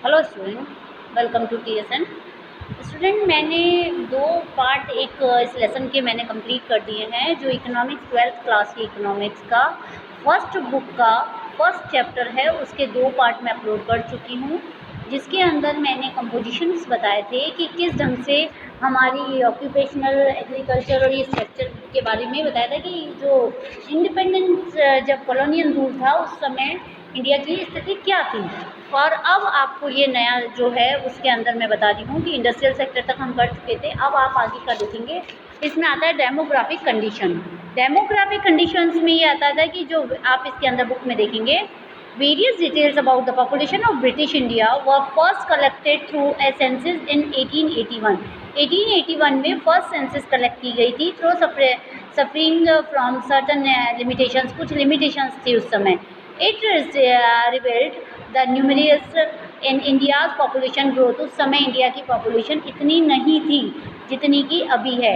Hello student, welcome to TSN। Student, मैंने 2 part इस lesson के मैंने कंप्लीट कर दिए हैं। जो इकोनॉमिक्स 12th क्लास की इकोनॉमिक्स का फर्स्ट बुक का फर्स्ट चैप्टर है, उसके 2 पार्ट मैं अपलोड कर चुकी हूँ, जिसके अंदर मैंने कंपोजिशंस बताए थे कि किस ढंग से हमारी ऑक्यूपेशनल एग्रीकल्चर और ये स्ट्रक्चर के बारे में बताया था कि जो इंडिपेंडेंस जब कॉलोनियल रूल था उस समय इंडिया की स्थिति क्या थी। और अब आपको ये नया जो है उसके अंदर मैं बता रही हूँ कि इंडस्ट्रियल सेक्टर तक हम कर चुके थे। अब आप आगे का देखेंगे, इसमें आता है डेमोग्राफिक कंडीशन। डेमोग्राफिक कंडीशंस में ये आता था कि जो आप इसके अंदर बुक में देखेंगे, various details about the population of British India were first collected through a census इन 1881। 1881 में फर्स्ट सेंसस कलेक्ट की गई थी through suffering from certain limitations. कुछ लिमिटेशंस थी उस समय। It revealed the numerous in India's population growth. उस समय इंडिया की पॉपुलेशन इतनी नहीं थी जितनी की अभी है।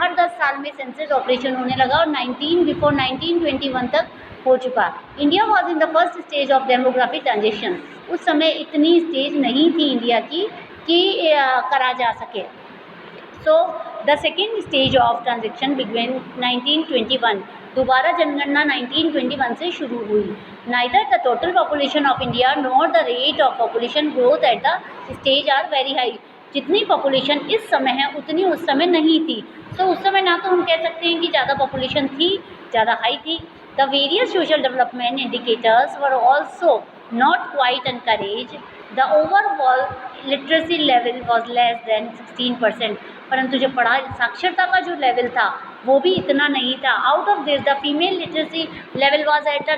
हर 10 साल में सेंसस ऑपरेशन होने लगा और 1921 तक हो चुका। India was in the first stage of demographic transition. उस समय इतनी स्टेज नहीं थी इंडिया की कि करा जा सके। So the second stage of transaction began 1921। दोबारा जनगणना 1921 से शुरू हुई। Neither the total population of India nor the rate of population growth at the stage are very high. जितनी पॉपुलेशन इस समय है उतनी उस समय नहीं थी। सो उस समय ना तो हम कह सकते हैं कि ज़्यादा पॉपुलेशन थी, ज़्यादा हाई थी। The various social development indicators were also not quite encouraged. The overall literacy level was less than 16%। परंतु जो पढ़ा साक्षरता का जो लेवल था वो भी इतना नहीं था। Out of this the female literacy level was at a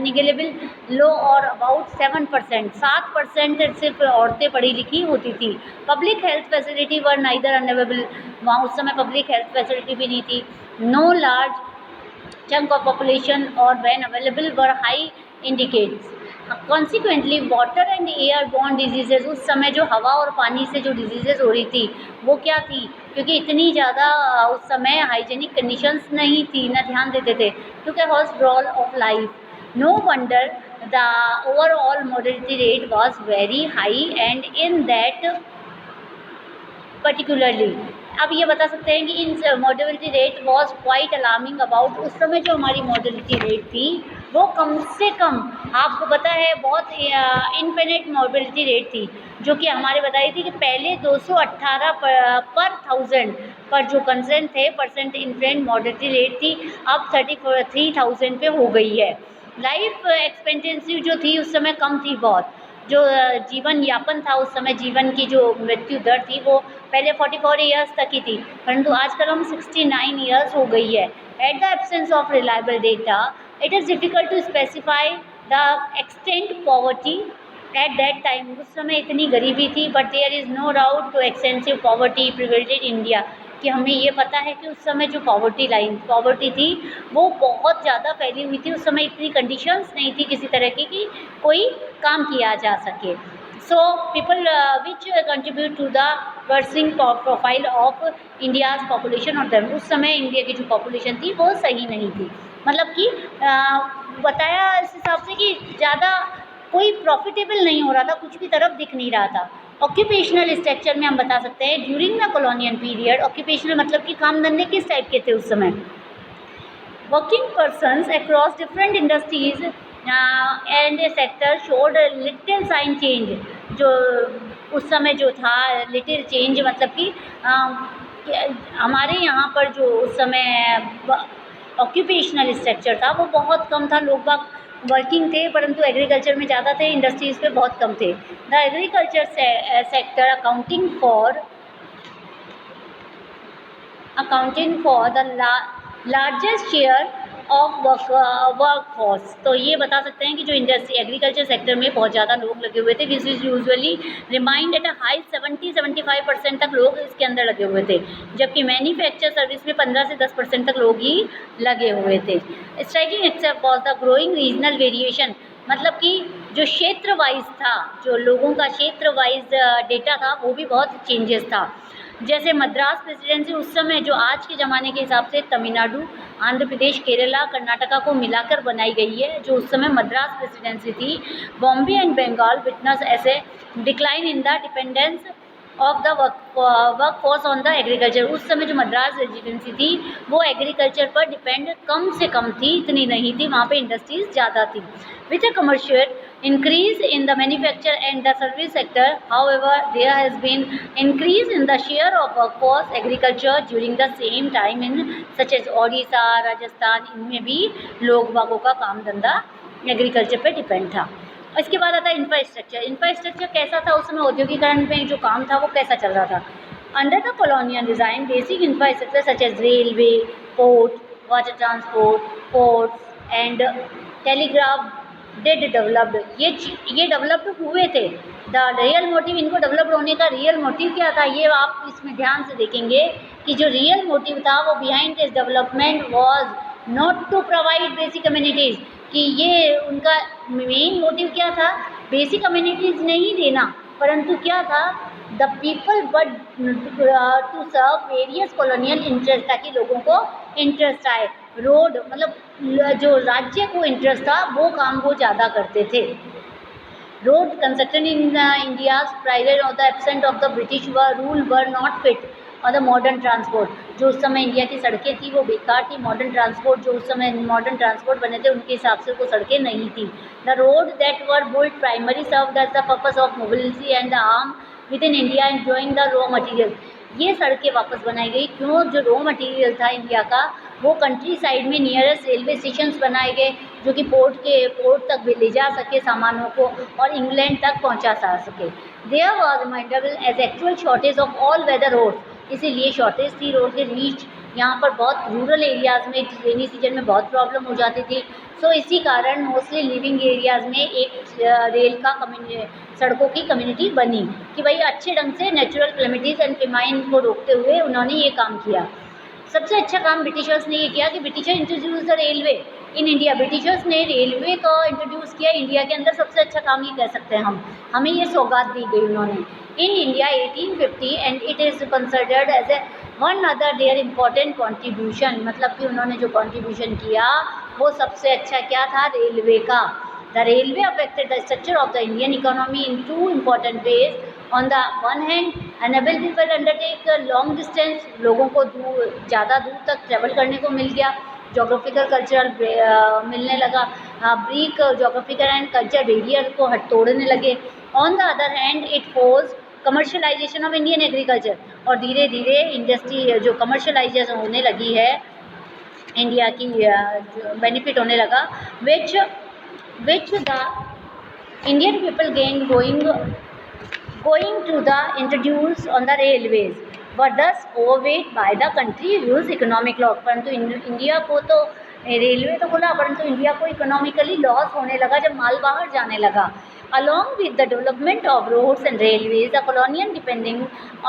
negligible low और अबाउट 7%। 7% सिर्फ औरतें पढ़ी लिखी होती थी। Public health facility were neither available. वहाँ उस समय पब्लिक हेल्थ फैसिलिटी भी नहीं थी। No large chunk of population or when available were high indicates। Consequently water and airborne diseases, उस समय जो हवा और पानी से जो डिजीजेज हो रही थी वो क्या थी, क्योंकि इतनी ज़्यादा उस समय हाइजेनिक कंडीशंस नहीं थी, ना ध्यान देते थे, क्योंकि hospital of life. No wonder the overall mortality rate was very high and in that particularly. अब ये बता सकते हैं कि इन mortality rate was quite alarming about. उस समय जो हमारी मोर्टेलिटी रेट थी वो कम से कम, आपको पता है, बहुत इन्फिनिट मोर्टेलिटी रेट थी, जो कि हमारे बताई थी कि पहले 218 पर 1000 पर जो कंसर्न थे परसेंट इन्फिनिट मोर्टेलिटी रेट थी, अब 33,000 पे हो गई है। लाइफ एक्सपेक्टेंसी जो थी उस समय कम थी बहुत। जो जीवन यापन था उस समय, जीवन की जो मृत्यु दर थी वो पहले 44 ईयर्स तक ही थी, परंतु आजकल हम 69 ईयर्स हो गई है। At the absence of reliable data it is difficult to specify the extent poverty at that time. उस समय इतनी गरीबी थी, but there is no doubt to extensive poverty prevailed in India. कि हमें ये पता है कि उस समय जो पॉवर्टी थी वो बहुत ज़्यादा फैली हुई थी। उस समय इतनी कंडीशंस नहीं थी किसी तरह की कि कोई काम किया जा सके। So people which contribute to the worsening profile of India's population और देम। उस समय इंडिया की जो पॉपुलेशन थी वो सही नहीं थी, मतलब कि बताया इस हिसाब से कि ज़्यादा कोई प्रॉफिटेबल नहीं हो रहा था, कुछ भी तरफ दिख नहीं रहा था। ऑक्यूपेशनल स्ट्रक्चर में हम बता सकते हैं during the colonial period. Occupational मतलब कि काम धंधे किस टाइप के थे उस समय। Working persons across different industries and sector showed little sign change. जो उस समय जो था लिटिल चेंज मतलब कि हमारे यहाँ पर जो उस समय ऑक्यूपेशनल स्ट्रक्चर था वो बहुत कम था। लोग बाग वर्किंग थे परंतु एग्रीकल्चर में ज़्यादा थे, इंडस्ट्रीज़ पे बहुत कम थे। The agriculture sector accounting for the largest share of workforce. तो ये बता सकते हैं कि जो इंडस्ट्री एग्रीकल्चर सेक्टर में बहुत ज़्यादा लोग लगे हुए थे, this is usually remind at a high 70-75% तक लोग इसके अंदर लगे हुए थे, जबकि मैन्युफैक्चर सर्विस में 15 से 10% तक लोग ही लगे हुए थे। Striking except was the growing regional variation, मतलब कि जो क्षेत्र वाइज था, जो लोगों का क्षेत्र वाइज डेटा था वो भी बहुत चेंजेस था। जैसे मद्रास प्रेसिडेंसी उस समय जो आज के ज़माने के हिसाब से तमिलनाडु, आंध्र प्रदेश, केरला, कर्नाटका को मिलाकर बनाई गई है, जो उस समय मद्रास प्रेसिडेंसी थी। बॉम्बे एंड बंगाल विटनेस ऐसे decline in the dependence of the work force on the agriculture. उस समय जो मद्रास रेजिडेंसी थी वो एग्रीकल्चर पर डिपेंड कम से कम थी, इतनी नहीं थी, वहाँ पे इंडस्ट्रीज ज़्यादा थी। With a commercial increase in the manufacture and the service sector, however there has been increase in the share of workforce agriculture during the same time in such as Odisha, Rajasthan, इनमें भी लोग बागों का काम धंधा एग्रीकल्चर पे डिपेंड था। इसके बाद आता है इंफ्रास्ट्रक्चर। इंफ्रास्ट्रक्चर कैसा था उस समय, औद्योगिकरण में जो काम था वो कैसा चल रहा था। Under the colonial design basic infrastructure such as railway, port, water transport, ports and telegraph dead developed. ये डेवलप्ड हुए थे। द रियल मोटिव, इनको डेवलप्ड होने का रियल मोटिव क्या था, ये आप इसमें ध्यान से देखेंगे कि जो रियल मोटिव था वो behind this development was not to provide basic communities, कि ये उनका मेन मोटिव क्या था, बेसिक कम्युनिटीज़ नहीं देना, परंतु क्या था, the people but to serve various colonial interest, ताकि लोगों को इंटरेस्ट आए। रोड मतलब जो राज्य को इंटरेस्ट था वो काम वो ज़्यादा करते थे। Road construction in India private of the absent of the British rule were not fit और द मॉडर्न ट्रांसपोर्ट। जो उस समय इंडिया की सड़कें थी वो बेकार थी। मॉडर्न ट्रांसपोर्ट, जो उस समय मॉडर्न ट्रांसपोर्ट बने थे उनके हिसाब से वो सड़कें नहीं थी। The road that were built primary serve that the purpose of mobility and the arm with in India enjoying the raw material. ये सड़कें वापस बनाई गई, क्यों, जो रॉ मटीरियल था इंडिया का वो कंट्री साइड में नियरेस्ट रेलवे स्टेशंस बनाए गए, जो कि पोर्ट तक भी ले जा सके सामानों को और इंग्लैंड तक पहुंचा सके। देयर वाज माइंडेबल as actual shortage of all weather road, इसीलिए शॉर्टेज थी रोड के रीच। यहाँ पर बहुत रूरल एरियाज़ में रेनी सीजन में बहुत प्रॉब्लम हो जाती थी। सो इसी कारण मोस्टली लिविंग एरियाज़ में एक रेल का सड़कों की कम्युनिटी बनी कि भाई अच्छे ढंग से नेचुरल क्लेमिटीज़ एंड फेमाइन को रोकते हुए उन्होंने ये काम किया। सबसे अच्छा काम ब्रिटिशर्स ने ये किया कि britisher introduce the railway in India. Britishers ने रेलवे को इंट्रोड्यूस किया इंडिया के अंदर। सबसे अच्छा काम ये कह सकते हैं हम, हमें ये सौगात दी गई उन्होंने in India 1850 and it is considered as a one other their important contribution. मतलब कि उन्होंने जो कॉन्ट्रीब्यूशन किया वो सबसे अच्छा क्या था, रेलवे का। The railway affected the structure of the Indian economy in two important ways. On the one hand enable people undertake long distance, लोगों को ज़्यादा दूर तक ट्रैवल करने को मिल गया। जोग्राफिकल कल्चरल मिलने लगा, break geographical and culture barrier को तोड़ने लगे। On the other hand it force commercialisation of Indian agriculture, और धीरे धीरे इंडस्ट्री जो कमर्शलाइजेशन होने लगी है इंडिया की, बेनिफिट होने लगा, which the Indian people gain going to the introduce on the railways were thus overweight by the country use economic loss। परंतु इंडिया को तो रेलवे तो खुला, परंतु इंडिया को इकोनॉमिकली लॉस होने लगा जब माल बाहर जाने लगा। Along with the development of roads and railways, the colonial depending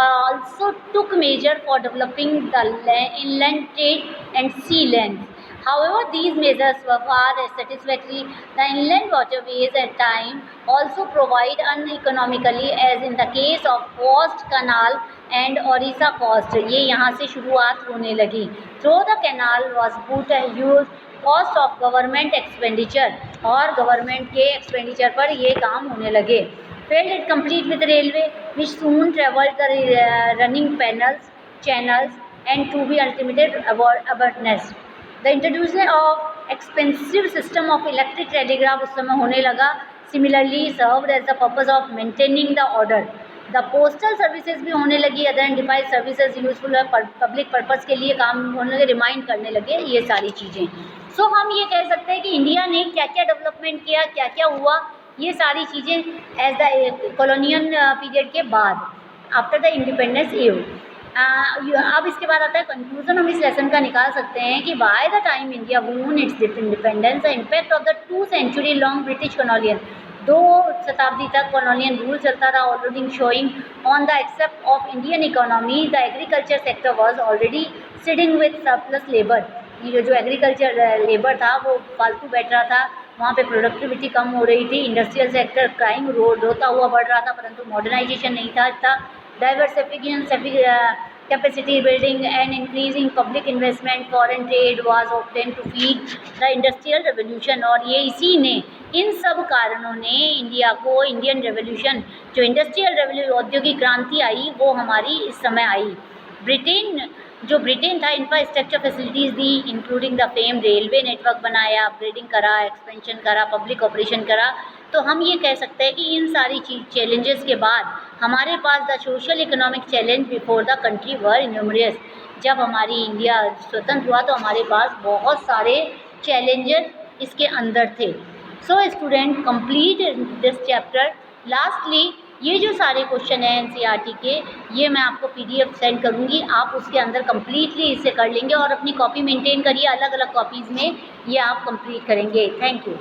also took measure for developing the inland trade and sea lanes. However, these measures were far less satisfactory. The inland waterways at time also provide uneconomically, as in the case of Coast Canal and Orissa Coast। ये यहाँ से शुरुआत होने लगी। Through the canal was put a huge cost of government expenditure, और government के expenditure पर ये काम होने लगे। Failed it complete with railway, which soon traveled the running channels and to be ultimated abruptness। The introduction of expensive system of electric telegraph उस समय होने लगा। Similarly served as the purpose of maintaining the order. The postal services भी होने लगी, other enterprise services useful है public purpose के लिए काम होने लगे, रिमाइंड करने लगे ये सारी चीज़ें। सो हम ये कह सकते हैं कि इंडिया ने क्या क्या डेवलपमेंट किया, क्या क्या हुआ, ये सारी चीज़ें एज द कॉलोनियल पीरियड के बाद, आफ्टर द इंडिपेंडेंस ईयर। अब इसके बाद आता है कंक्लूजन। हम इस लेसन का निकाल सकते हैं कि by the time India won its independence, the impact of the 2 century long British colonial, 2 शताब्दी तक कॉलोनियल रूल चलता रहा, already showing on the except of Indian economy the agriculture sector was already sitting with surplus labour. ये जो agriculture labour था वो फालतू बैठ रहा था, वहाँ पे प्रोडक्टिविटी कम हो रही थी। इंडस्ट्रियल सेक्टर क्राइम रोता हुआ बढ़ रहा था, परंतु मॉडर्नाइजेशन नहीं था इतना। Diversification capacity building and increasing public investment, foreign trade was obtained to feed the industrial revolution। और ये इसी ने, इन सब कारणों ने इंडिया को इंडियन रेवोल्यूशन, जो इंडस्ट्रियल रेवोल्यूशन औद्योगिक क्रांति आई, वो हमारी इस समय आई। ब्रिटेन था, infrastructure facilities the, including the fame railway network बनाया, अपग्रेडिंग करा, एक्सपेंशन करा, पब्लिक ऑपरेशन करा। तो हम ये कह सकते हैं कि इन सारी चैलेंजेस के बाद हमारे पास the social economic challenge before the country were numerous. जब हमारी इंडिया स्वतंत्र हुआ तो हमारे पास बहुत सारे चैलेंजेस इसके अंदर थे। So student, complete this chapter. Lastly ये जो सारे क्वेश्चन हैं एनसीईआरटी के, ये मैं आपको पीडीएफ सेंड करूँगी, आप उसके अंदर कम्प्लीटली इसे कर लेंगे और अपनी कॉपी मेंटेन करिए, अलग अलग कॉपीज़ में ये आप कंप्लीट करेंगे। Thank you.